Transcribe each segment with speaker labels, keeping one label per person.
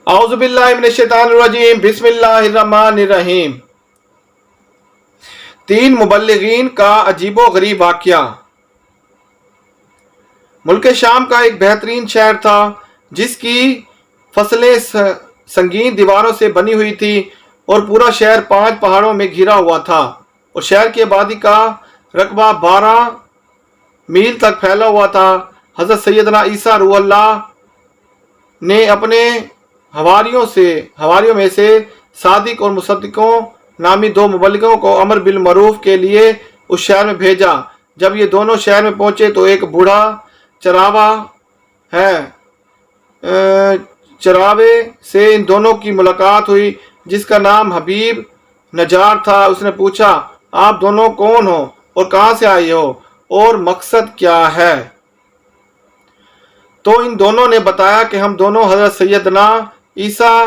Speaker 1: اعوذ باللہ من الشیطان الرجیم بسم اللہ الرحمن الرحیم۔ 3 مبلغین کا عجیب و غریب واقعہ۔ ملک شام کا ایک بہترین شہر تھا جس کی فصلیں سنگین دیواروں سے بنی ہوئی تھی اور پورا شہر 5 پہاڑوں میں گھرا ہوا تھا، اور شہر کی آبادی کا رقبہ 12 میل تک پھیلا ہوا تھا۔ حضرت سیدنا عیسیٰ روح اللہ نے اپنے حواریوں میں سے صادق اور مصدقوں نامی 2 مبلغوں کو امر بالمعروف کے لیے اس شہر میں بھیجا۔ جب یہ دونوں شہر میں پہنچے تو ایک بوڑھا چراوے سے ان دونوں کی ملاقات ہوئی جس کا نام حبیب نجار تھا۔ اس نے پوچھا، آپ دونوں کون ہو اور کہاں سے آئے ہو اور مقصد کیا ہے؟ تو ان دونوں نے بتایا کہ ہم دونوں حضرت سیدنا عیسیٰ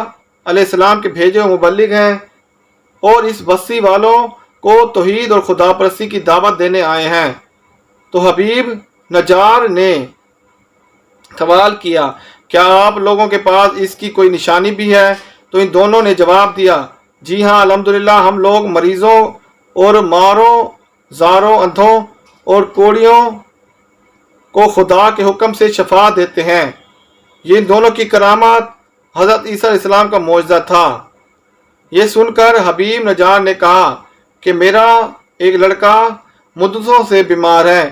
Speaker 1: علیہ السلام کے بھیجے ہوئے مبلغ ہیں اور اس بستی والوں کو توحید اور خدا پرستی کی دعوت دینے آئے ہیں۔ تو حبیب نجار نے سوال کیا، کیا آپ لوگوں کے پاس اس کی کوئی نشانی بھی ہے؟ تو ان دونوں نے جواب دیا، جی ہاں، الحمدللہ ہم لوگ مریضوں اور ماروں، زاروں، اندھوں اور کوڑیوں کو خدا کے حکم سے شفا دیتے ہیں۔ یہ ان دونوں کی کرامات حضرت عیسیٰ علیہ السلام کا معجزہ تھا۔ یہ سن کر حبیب نجار نے کہا کہ میرا ایک لڑکا مدتوں سے بیمار ہے،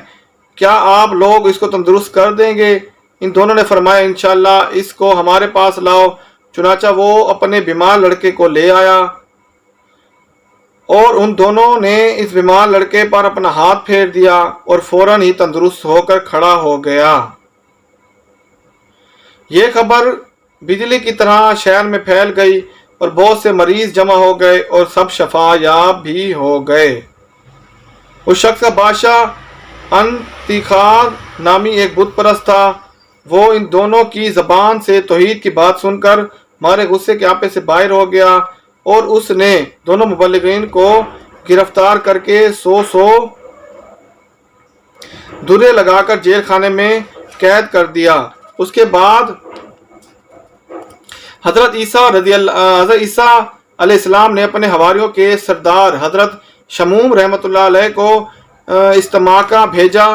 Speaker 1: کیا آپ لوگ اس کو تندرست کر دیں گے؟ ان دونوں نے فرمایا، انشاءاللہ اس کو ہمارے پاس لاؤ۔ چنانچہ وہ اپنے بیمار لڑکے کو لے آیا اور ان دونوں نے اس بیمار لڑکے پر اپنا ہاتھ پھیر دیا اور فوراً ہی تندرست ہو کر کھڑا ہو گیا۔ یہ خبر بجلی کی طرح شہر میں پھیل گئی اور بہت سے مریض جمع ہو گئے اور سب شفا یاب بھی ہو گئے۔ اس شخص کا بادشاہ انتخاب نامی ایک بت پرست تھا۔ وہ ان دونوں کی زبان سے توحید کی بات سن کر مارے غصے کے آپے سے باہر ہو گیا اور اس نے دونوں مبلغین کو گرفتار کر کے 100 درے لگا کر جیل خانے میں قید کر دیا۔ اس کے بعد حضرت عیسیٰ علیہ السلام نے اپنے حواریوں کے سردار حضرت شموم رحمۃ اللہ علیہ کو استماکہ بھیجا۔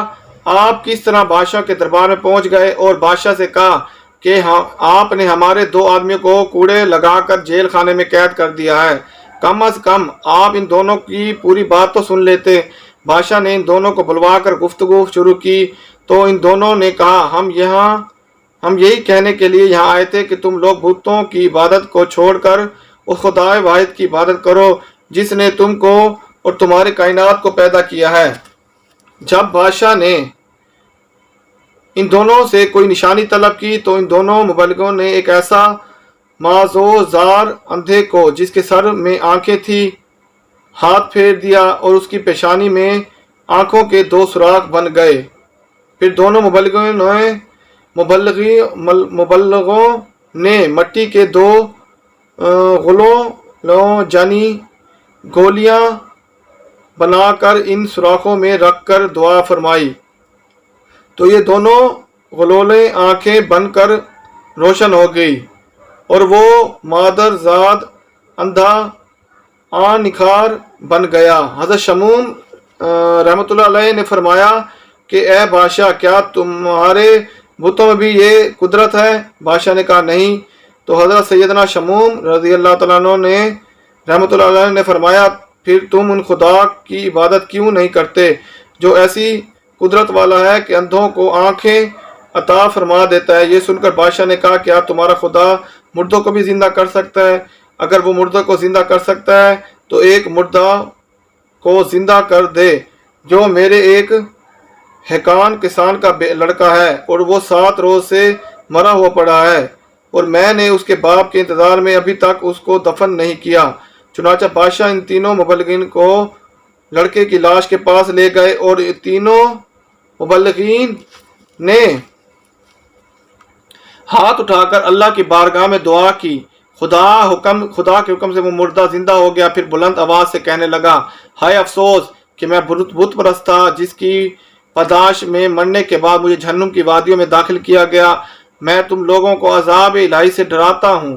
Speaker 1: آپ کس طرح بادشاہ کے دربار میں پہنچ گئے اور بادشاہ سے کہا کہ آپ نے ہمارے 2 آدمیوں کو کوڑے لگا کر جیل خانے میں قید کر دیا ہے، کم از کم آپ ان دونوں کی پوری بات تو سن لیتے۔ بادشاہ نے ان دونوں کو بلوا کر گفتگو شروع کی تو ان دونوں نے کہا، ہم یہی کہنے کے لیے یہاں آئے تھے کہ تم لوگ بتوں کی عبادت کو چھوڑ کر اس خدا واحد کی عبادت کرو جس نے تم کو اور تمہاری کائنات کو پیدا کیا ہے۔ جب بادشاہ نے ان دونوں سے کوئی نشانی طلب کی تو ان دونوں مبلغوں نے ایک ایسا معذور اندھے کو جس کے سر میں آنکھیں تھیں ہاتھ پھیر دیا اور اس کی پیشانی میں آنکھوں کے 2 سوراخ بن گئے۔ پھر دونوں مبلغوں نے مٹی کے 2 غلوں یعنی گولیاں بنا کر ان سوراخوں میں رکھ کر دعا فرمائی تو یہ دونوں غلولیں آنکھیں بن کر روشن ہو گئی اور وہ مادر زاد اندھا نکھار بن گیا۔ حضرت شموم رحمۃ اللہ علیہ نے فرمایا کہ اے بادشاہ، کیا تمہارے بتوں میں بھی یہ قدرت ہے؟ بادشاہ نے کہا نہیں۔ تو حضرت سیدنا شموم رضی اللہ تعالیٰ عنہ نے رحمۃ اللہ علیہ نے فرمایا، پھر تم ان خدا کی عبادت کیوں نہیں کرتے جو ایسی قدرت والا ہے کہ اندھوں کو آنکھیں عطا فرما دیتا ہے؟ یہ سن کر بادشاہ نے کہا، کیا تمہارا خدا مردوں کو بھی زندہ کر سکتا ہے؟ اگر وہ مردوں کو زندہ کر سکتا ہے تو ایک مردہ کو زندہ کر دے جو میرے ایک حکان کسان کا لڑکا ہے اور وہ 7 روز سے مرا ہوا پڑا ہے اور میں نے اس کے باپ کے انتظار میں ابھی تک اس کو دفن نہیں کیا۔ چنانچہ بادشاہ ان تینوں مبلغین کو لڑکے کی لاش کے پاس لے گئے اور تینوں مبلغین نے ہاتھ اٹھا کر اللہ کی بارگاہ میں دعا کی۔ خدا کے حکم سے وہ مردہ زندہ ہو گیا۔ پھر بلند آواز سے کہنے لگا، ہائے افسوس کہ میں بت پرست تھا جس کی پاداش میں مرنے کے بعد مجھے جہنم کی وادیوں میں داخل کیا گیا۔ میں تم لوگوں کو عذاب الہی سے ڈراتا ہوں